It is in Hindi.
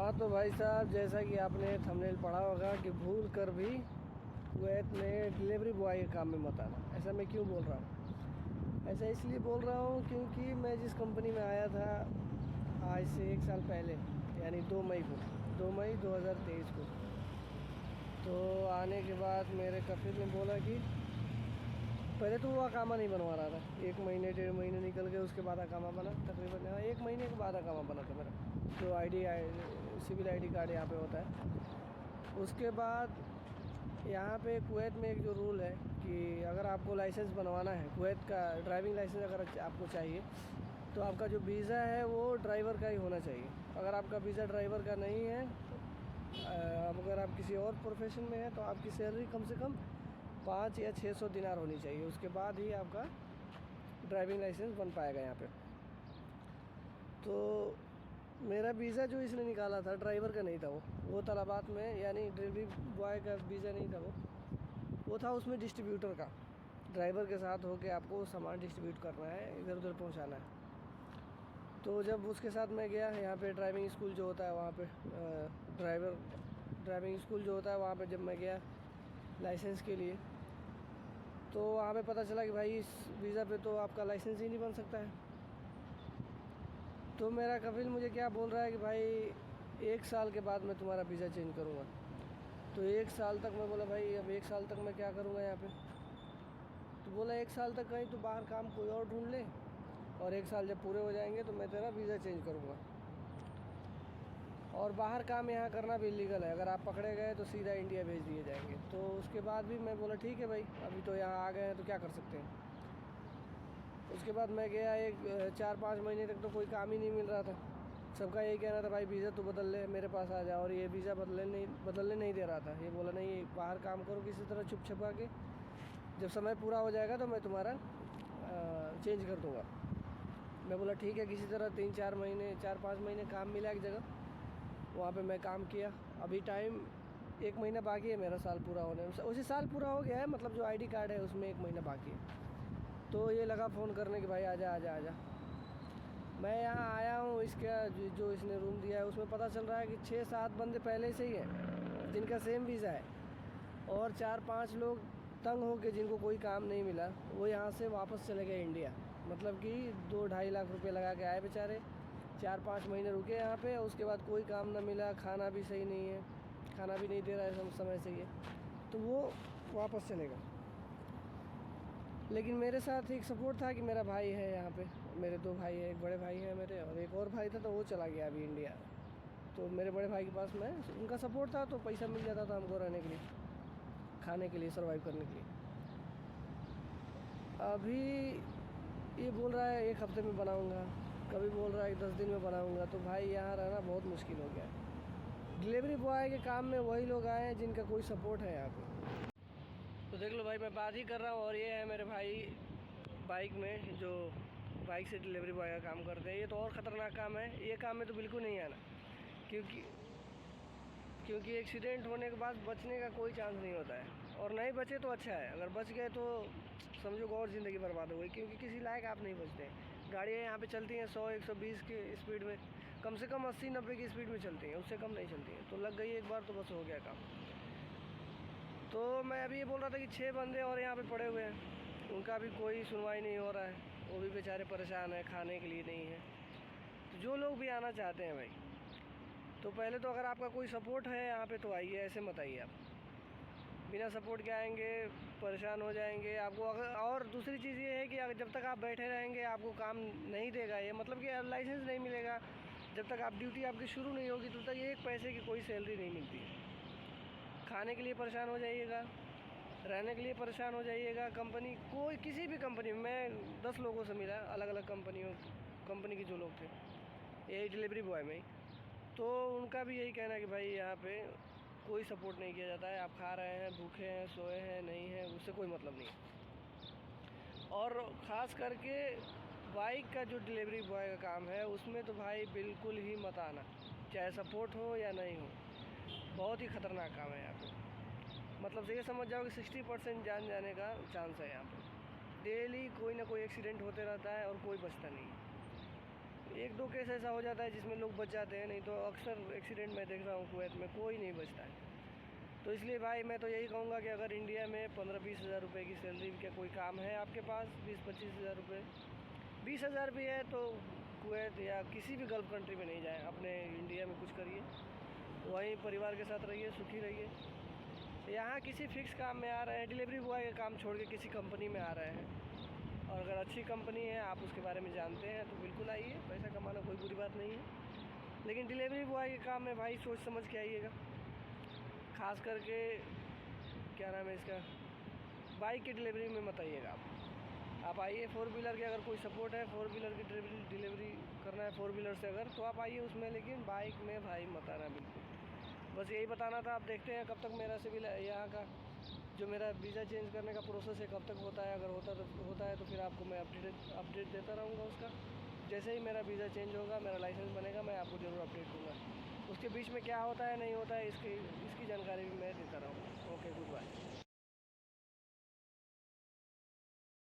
हाँ तो भाई साहब, जैसा कि आपने थंबनेल पढ़ा होगा कि भूल कर भी कुवैत में डिलीवरी बॉय के काम में मत आना। ऐसा मैं क्यों बोल रहा हूँ? ऐसा इसलिए बोल रहा हूँ क्योंकि मैं जिस कंपनी में आया था आज से 1 साल पहले, यानी 2 मई को, 2 मई 2023 को, तो आने के बाद मेरे कफिल ने बोला कि पहले तो वो अकामा नहीं बनवा रहा था। 1 महीने 1.5 महीने निकल गए, उसके बाद अकामा बना। तकरीबन 1 महीने के बाद अकामा बना था मेरा, जो सिविल आईडी कार्ड यहाँ पे होता है। उसके बाद यहाँ पे कुवैत में एक जो रूल है कि अगर आपको लाइसेंस बनवाना है, कुवैत का ड्राइविंग लाइसेंस अगर आपको चाहिए, तो आपका जो वीज़ा है वो ड्राइवर का ही होना चाहिए। अगर आपका वीज़ा ड्राइवर का नहीं है, अगर आप किसी और प्रोफेशन में हैं, तो आपकी सैलरी कम से कम 5 या 600 दिनार होनी चाहिए। उसके बाद ही आपका ड्राइविंग लाइसेंस बन पाएगा यहाँ पे। तो मेरा वीज़ा जो इसने निकाला था ड्राइवर का नहीं था, वो तलबात में, यानी डिलीवरी बॉय का वीज़ा नहीं था वो था उसमें डिस्ट्रीब्यूटर का। ड्राइवर के साथ होके आपको सामान डिस्ट्रीब्यूट करना है, इधर उधर पहुँचाना है। तो जब उसके साथ मैं गया यहाँ पे ड्राइविंग स्कूल जो होता है वहाँ पे, ड्राइविंग स्कूल जो होता है वहाँ पे जब मैं गया लाइसेंस के लिए, तो वहाँ पे पता चला कि भाई इस वीज़ा पे तो आपका लाइसेंस ही नहीं बन सकता है। तो मेरा कफिल मुझे क्या बोल रहा है कि भाई 1 साल के बाद मैं तुम्हारा वीज़ा चेंज करूँगा। तो 1 साल तक मैं बोला भाई अब 1 साल तक मैं क्या करूँगा यहाँ पे? तो बोला 1 साल तक कहीं तो बाहर काम कोई और ढूंढ ले, और 1 साल जब पूरे हो जाएंगे तो मैं तेरा वीज़ा चेंज करूँगा। और बाहर काम यहाँ करना भी इलीगल है, अगर आप पकड़े गए तो सीधा इंडिया भेज दिए जाएंगे। तो उसके बाद भी मैं बोला ठीक है भाई, अभी तो यहाँ आ गए हैं तो क्या कर सकते हैं। उसके बाद मैं गया, 4-5 महीने तक तो कोई काम ही नहीं मिल रहा था। सबका यही कहना था भाई वीज़ा तो बदल ले, मेरे पास आ जा। और ये वीज़ा बदलने नहीं दे रहा था। ये बोला नहीं, बाहर काम करो किसी तरह छुप छुपा के, जब समय पूरा हो जाएगा तो मैं तुम्हारा चेंज कर दूँगा। मैं बोला ठीक है। किसी तरह 3-4 महीने 4-5 महीने काम मिला एक जगह, वहाँ पे मैं काम किया। अभी टाइम 1 महीना बाकी है मेरा साल पूरा होने में। उसी साल पूरा हो गया है, मतलब जो आईडी कार्ड है उसमें 1 महीना बाकी है। तो ये लगा फ़ोन करने कि भाई आजा आजा आजा। मैं यहाँ आया हूँ, इसका जो इसने रूम दिया है उसमें पता चल रहा है कि 6-7 बंदे पहले से ही हैं जिनका सेम वीज़ा है, और 4-5 लोग तंग हो के जिनको कोई काम नहीं मिला, वो यहाँ से वापस चले गए इंडिया। मतलब कि 2-2.5 लाख रुपए लगा के आए बेचारे, 4-5 महीने रुके यहाँ पे, उसके बाद कोई काम ना मिला, खाना भी सही नहीं है, खाना भी नहीं दे रहा है समय से ये, तो वो वापस चले गए। लेकिन मेरे साथ एक सपोर्ट था कि मेरा भाई है यहाँ पे, मेरे 2 भाई हैं, एक बड़े भाई हैं मेरे और एक और भाई था, तो वो चला गया अभी इंडिया। तो मेरे बड़े भाई के पास मैं, उनका सपोर्ट था, तो पैसा मिल जाता था हमको रहने के लिए, खाने के लिए, सर्वाइव करने के लिए। अभी ये बोल रहा है 1 हफ्ते में बनाऊँगा, कभी बोल रहा है 10 दिन में बनाऊँगा। तो भाई यहाँ रहना बहुत मुश्किल हो गया है। डिलीवरी बॉय के काम में वही लोग आए हैं जिनका कोई सपोर्ट है यहाँ पे। तो देख लो भाई, मैं बात ही कर रहा हूँ और ये है मेरे भाई बाइक में, जो बाइक से डिलीवरी बॉय का काम करते हैं। ये तो और ख़तरनाक काम है, ये काम में तो बिल्कुल नहीं आना, क्योंकि एक्सीडेंट होने के बाद बचने का कोई चांस नहीं होता है। और नहीं बचे तो अच्छा है, अगर बच गए तो समझो कि और ज़िंदगी बर्बाद हो गई, क्योंकि किसी लायक आप नहीं बचते हैं। गाड़ियाँ यहाँ पे चलती हैं 100-120 की स्पीड में, कम से कम 80-90 की स्पीड में चलती हैं, उससे कम नहीं चलती हैं। तो लग गई एक बार तो बस हो गया काम। तो मैं अभी ये बोल रहा था कि 6 बंदे और यहाँ पे पड़े हुए हैं, उनका भी कोई सुनवाई नहीं हो रहा है, वो भी बेचारे परेशान हैं, खाने के लिए नहीं है। तो जो लोग भी आना चाहते हैं भाई, तो पहले तो अगर आपका कोई सपोर्ट है यहाँ पे तो आइए, ऐसे मत आइए आप। बिना सपोर्ट के आएंगे परेशान हो जाएंगे आपको। अगर और दूसरी चीज़ ये है कि अगर जब तक आप बैठे रहेंगे आपको काम नहीं देगा ये, मतलब कि लाइसेंस नहीं मिलेगा, जब तक आप ड्यूटी आपकी शुरू नहीं होगी तब तक 1 पैसे की कोई सैलरी नहीं मिलती है। खाने के लिए परेशान हो जाइएगा, रहने के लिए परेशान हो जाइएगा। कंपनी कोई किसी भी कंपनी में, मैं 10 लोगों से मिला, अलग अलग कंपनी के जो लोग थे यही डिलीवरी बॉय में, तो उनका भी यही कहना है कि भाई यहाँ पे कोई सपोर्ट नहीं किया जाता है। आप खा रहे हैं, भूखे हैं, सोए हैं, नहीं हैं, उससे कोई मतलब नहीं है। और ख़ास करके बाइक का जो डिलीवरी बॉय का काम है उसमें तो भाई बिल्कुल ही मत आना, चाहे सपोर्ट हो या नहीं हो। बहुत ही ख़तरनाक काम है यहाँ पे। मतलब ये समझ जाओ कि 60% जान जाने का चांस है यहाँ पे। डेली कोई ना कोई एक्सीडेंट होते रहता है और कोई बचता नहीं है। एक दो केस ऐसा हो जाता है जिसमें लोग बच जाते हैं, नहीं तो अक्सर एक्सीडेंट में देख रहा हूँ कुवैत में कोई नहीं बचता है। तो इसलिए भाई मैं तो यही कहूँगा कि अगर इंडिया में 15-20 हज़ार रुपये की सैलरी का कोई काम है आपके पास, 20-25 हज़ार रुपये, 20 हज़ार भी है तो कुवैत या किसी भी गल्फ़ कंट्री में नहीं जाएं, अपने इंडिया में कुछ करिए, वहीं परिवार के साथ रहिए, सुखी रहिए। यहाँ किसी फिक्स काम में आ रहे हैं, डिलीवरी बॉय का काम छोड़ के किसी कंपनी में आ रहे हैं, और अगर अच्छी कंपनी है, आप उसके बारे में जानते हैं तो बिल्कुल आइए, पैसा कमाना कोई बुरी बात नहीं है। लेकिन डिलीवरी बॉय के काम में भाई सोच समझ के आइएगा, ख़ास करके क्या नाम है इसका, बाइक की डिलीवरी में मत आइएगा आप आइए फोर व्हीलर के, अगर कोई सपोर्ट है फोर व्हीलर की डिलीवरी करना है फोर व्हीलर से अगर, तो आप आइए उसमें, लेकिन बाइक में भाई मत आना बिल्कुल। बस यही बताना था। आप देखते हैं कब तक मेरा सिविल यहाँ का जो मेरा वीज़ा चेंज करने का प्रोसेस है कब तक होता है। अगर होता है तो फिर आपको मैं अपडेट देता रहूँगा उसका। जैसे ही मेरा वीज़ा चेंज होगा, मेरा लाइसेंस बनेगा, मैं आपको ज़रूर अपडेट दूँगा। उसके बीच में क्या होता है नहीं होता है इसकी जानकारी भी मैं देता रहूँगा। Okay, good bye.